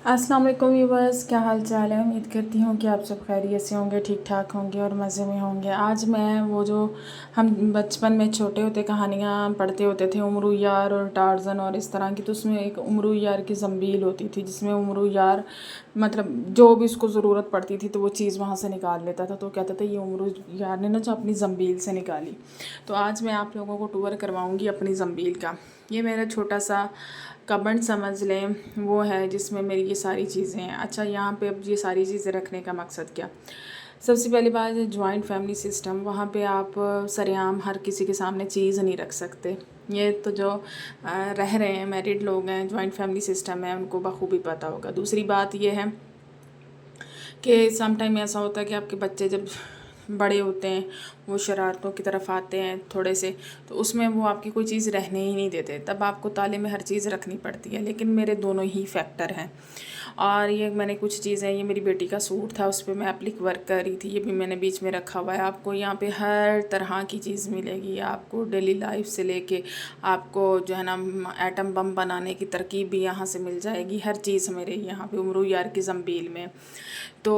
अस्सलाम वालेकुम व्यूवर्स, क्या हाल चाल है। उम्मीद करती हूँ कि आप सब खैरियत से होंगे, ठीक ठाक होंगे और मज़े में होंगे। आज मैं वो जो हम बचपन में छोटे होते कहानियाँ पढ़ते होते थे, उमरू यार और टार्ज़न और इस तरह की, तो उसमें एक उमरू यार की ज़ंबील होती थी जिसमें उमरू यार मतलब जो भी उसको ज़रूरत पड़ती थी तो वो चीज़ वहाँ से निकाल लेता था। तो कहता था ये उमरू यार ने ना जो अपनी ज़ंबील से निकाली। तो आज मैं आप लोगों को टूर करवाऊँगी अपनी ज़ंबील का। ये मेरा छोटा सा कबर्ड समझ लें, वो है जिसमें मेरी ये सारी चीज़ें हैं। अच्छा, यहाँ पे अब ये सारी चीज़ें रखने का मकसद क्या। सबसे पहली बात है जॉइंट फैमिली सिस्टम। वहाँ पे आप सरेआम हर किसी के सामने चीज़ नहीं रख सकते। ये तो जो रह रहे हैं मैरिड लोग हैं, जॉइंट फैमिली सिस्टम है, उनको बखूबी पता होगा। दूसरी बात ये है कि सम टाइम ऐसा होता है कि आपके बच्चे जब बड़े होते हैं वो शरारतों की तरफ आते हैं थोड़े से, तो उसमें वो आपकी कोई चीज़ रहने ही नहीं देते, तब आपको ताले में हर चीज़ रखनी पड़ती है। लेकिन मेरे दोनों ही फैक्टर हैं। और ये मैंने कुछ चीज़ें, ये मेरी बेटी का सूट था, उस पर मैं एप्लिक वर्क कर रही थी, ये भी मैंने बीच में रखा हुआ है। आपको यहाँ पे हर तरह की चीज़ मिलेगी, आपको डेली लाइफ से लेके आपको जो है ना एटम बम बनाने की तरकीब भी यहाँ से मिल जाएगी। हर चीज़ मेरे यहाँ पे उमरू यार की ज़ंबील में। तो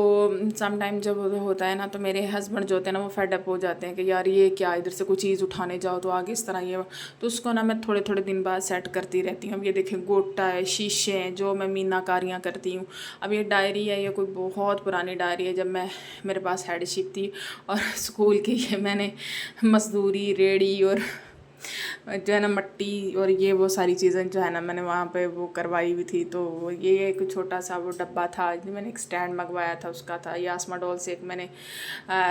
सम टाइम जब होता है ना, तो मेरे हस्बैंड जो होते हैं ना वो फेडअप हो जाते हैं कि यार ये क्या, इधर से कोई चीज़ उठाने जाओ तो आगे इस तरह ये, तो उसको ना मैं थोड़े थोड़े दिन बाद सेट करती रहती हूँ। अब ये देखें गोटा है, शीशे हैं, जो मैं मीनाकारियाँ करती हूँ। अब ये डायरी है, ये कोई बहुत पुरानी डायरी है, जब मैं मेरे पास हेडशिप थी और स्कूल की, ये मैंने मजदूरी रेड़ी और जो है ना मट्टी और ये वो सारी चीज़ें जो है ना मैंने वहाँ पे वो करवाई हुई थी। तो ये एक छोटा सा वो डब्बा था, जो मैंने एक स्टैंड मंगवाया था उसका था। ये आसमा डॉल से एक मैंने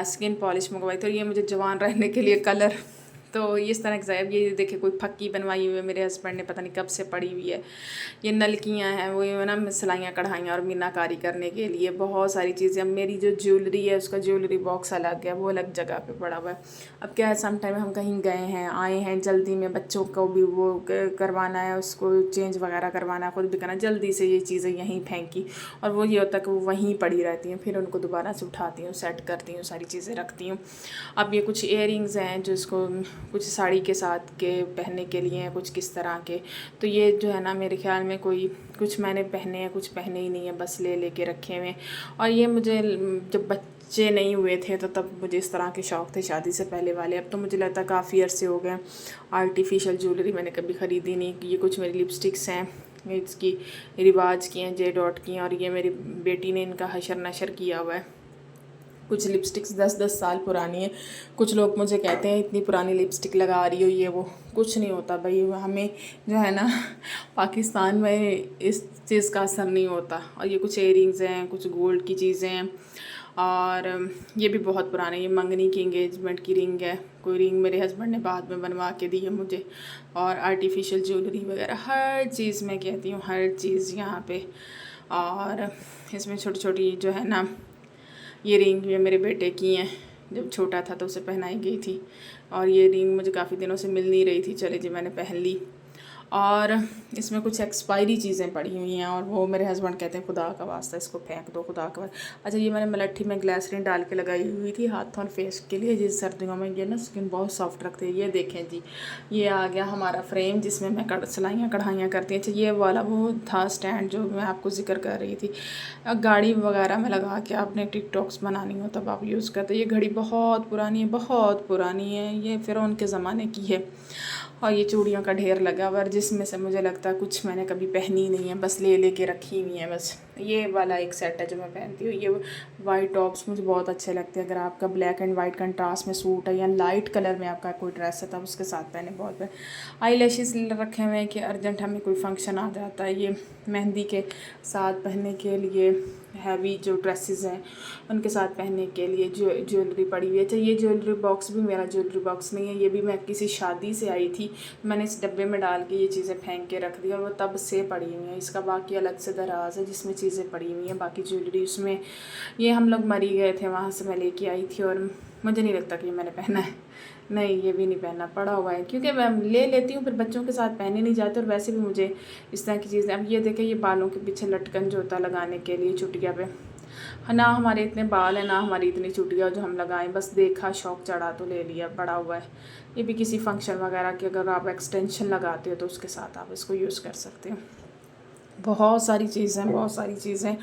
स्किन पॉलिश मंगवाई थी, और ये मुझे जवान रहने के लिए कलर। तो इस तरह के ज़ायब, ये देखिए कोई फक्की बनवाई हुई है मेरे हस्बैंड ने, पता नहीं कब से पड़ी हुई है। ये नलकियाँ हैं, वो ये ना सिलाइयाँ कढ़ाइयाँ और मीनाकारी करने के लिए बहुत सारी चीज़ें। अब मेरी जो ज्वेलरी है उसका ज्वेलरी बॉक्स अलग है, वो अलग जगह पे पड़ा हुआ है। अब क्या है, सम टाइम हम कहीं गए हैं आए हैं जल्दी में, बच्चों को भी वो करवाना है, उसको चेंज वगैरह करवाना है, खुद भी करना, जल्दी से ये चीज़ें यहीं फेंकी, और वो ये होता है कि वो वहीं पड़ी रहती हैं। फिर उनको दोबारा से उठाती हूँ, सेट करती हूँ, सारी चीज़ें रखती हूँ। अब ये कुछ इयररिंग्स हैं जो इसको कुछ साड़ी के साथ के पहनने के लिए हैं, कुछ किस तरह के। तो ये जो है ना मेरे ख्याल में कोई कुछ मैंने पहने हैं, कुछ पहने ही नहीं है, बस ले लेके रखे हुए हैं। और ये मुझे जब बच्चे नहीं हुए थे तो तब मुझे इस तरह के शौक़ थे, शादी से पहले वाले। अब तो मुझे लगता है काफ़ी अरसे हो गए आर्टिफिशियल ज्वेलरी मैंने कभी ख़रीदी नहीं। ये कुछ मेरी लिपस्टिक्स हैं, ये इसकी रिवाज की हैं, जे डॉट की हैं, और ये मेरी बेटी ने इनका हशर नशर किया हुआ है। कुछ लिपस्टिक्स 10-10 साल पुरानी है। कुछ लोग मुझे कहते हैं इतनी पुरानी लिपस्टिक लगा रही हो, ये वो। कुछ नहीं होता भाई, हमें जो है ना पाकिस्तान में इस चीज़ का असर नहीं होता। और ये कुछ इयररिंग्स हैं, कुछ गोल्ड की चीज़ें हैं, और ये भी बहुत पुराने, ये मंगनी की एंगेजमेंट की रिंग है। कोई रिंग मेरे हस्बैंड ने बाद में बनवा के दी है मुझे। और आर्टिफिशियल ज्वेलरी वगैरह हर चीज़ मैं कहती हूँ, हर चीज़ यहाँ पे। और इसमें छोटी छोटी जो है ना ये रिंग भी मेरे बेटे की हैं, जब छोटा था तो उसे पहनाई गई थी। और ये रिंग मुझे काफ़ी दिनों से मिल नहीं रही थी, चले जी मैंने पहन ली। और इसमें कुछ एक्सपायरी चीज़ें पड़ी हुई हैं, और वो मेरे हस्बैंड कहते हैं खुदा का वास्ता इसको फेंक दो, खुदा का वास्ता। अच्छा, ये मैंने मलट्ठी में ग्लिसरीन डाल के लगाई हुई थी हाथों और फेस के लिए, जिस सर्दियों में ये ना स्किन बहुत सॉफ्ट रखती है। ये देखें जी, ये आ गया हमारा फ्रेम जिसमें मैं सिलाइयाँ कढ़ाइयाँ करती हैं। अच्छा, ये वाला वो था स्टैंड जो मैं आपको जिक्र कर रही थी। गाड़ी वगैरह में लगा के आपने टिकटॉक्स बनानी हो तब आप यूज़ करते। ये घड़ी बहुत पुरानी है, बहुत पुरानी है, ये फ़िरौन के ज़माने की है। और ये चूड़ियों का ढेर लगा हुआ है, जिसमें से मुझे लगता है कुछ मैंने कभी पहनी नहीं है, बस ले लेके रखी हुई है बस। ये वाला एक सेट है जो मैं पहनती हूँ। ये वाइट टॉप्स मुझे बहुत अच्छे लगते हैं। अगर आपका ब्लैक एंड वाइट कंट्रास्ट में सूट है या लाइट कलर में आपका कोई ड्रेस है तब उसके साथ पहने बहुत। आई लैशेस रखे हुए हैं कि अर्जेंट हमें कोई फंक्शन आ जाता है। ये मेहंदी के साथ पहनने के लिए, हैवी जो ड्रेसेस हैं उनके साथ पहनने के लिए जो ज्वेलरी पड़ी हुई है। अच्छा, ये ज्वेलरी बॉक्स भी मेरा ज्वेलरी बॉक्स नहीं है, ये भी मैं किसी शादी से आई थी, मैंने इस डब्बे में डाल के ये चीज़ें फेंक के रख दी, और वो तब से पड़ी हुई हैं। इसका बाकी अलग से दराज है जिसमें चीज़ें पड़ी हुई हैं, बाकी ज्वेलरी उसमें। ये हम लोग मरी गए थे, वहाँ से मैं लेके आई थी, और मुझे नहीं लगता कि ये मैंने पहना है। नहीं, ये भी नहीं पहना, पड़ा हुआ है, क्योंकि मैं ले लेती हूँ फिर बच्चों के साथ पहने नहीं जाते, और वैसे भी मुझे इस तरह की चीज़ें। अब ये देखें, ये बालों के पीछे लटकन जो होता है लगाने के लिए चुटिया पे, ना हमारे इतने बाल हैं ना हमारी इतनी चुटिया जो हम लगाएं, बस देखा शौक चढ़ा तो ले लिया, पड़ा हुआ है। ये भी किसी फंक्शन वगैरह के अगर आप एक्सटेंशन लगाते हो तो उसके साथ आप इसको यूज़ कर सकते हो। बहुत सारी चीज़ें, बहुत सारी चीज़ें।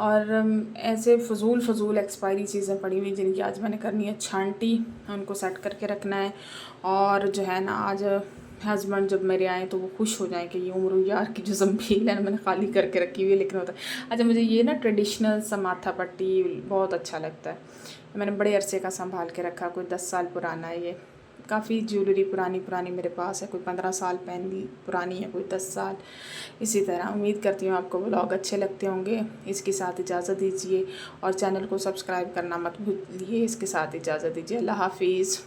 और ऐसे फ़ज़ूल एक्सपायरी चीज़ें पड़ी हुई जिनकी आज मैंने करनी है छांटी, उनको सेट करके रखना है। और जो है ना, आज हस्बैंड जब मेरे आए तो वो खुश हो जाएं कि ये उम्र यार की जो ज़ंबील है ना मैंने खाली करके रखी हुई है, लेकिन होता है। अच्छा, मुझे ये ना ट्रेडिशनल सा माथा पट्टी बहुत अच्छा लगता है। मैंने बड़े अरसे का संभाल के रखा, कोई 10 साल पुराना है ये। काफ़ी ज्वेलरी पुरानी मेरे पास है, कोई 15 साल पहनी पुरानी है, कोई 10 साल। इसी तरह उम्मीद करती हूँ आपको व्लॉग अच्छे लगते होंगे। इसके साथ इजाज़त दीजिए और चैनल को सब्सक्राइब करना मत भूलिए। इसके साथ इजाज़त दीजिए। अल्लाह हाफिज़।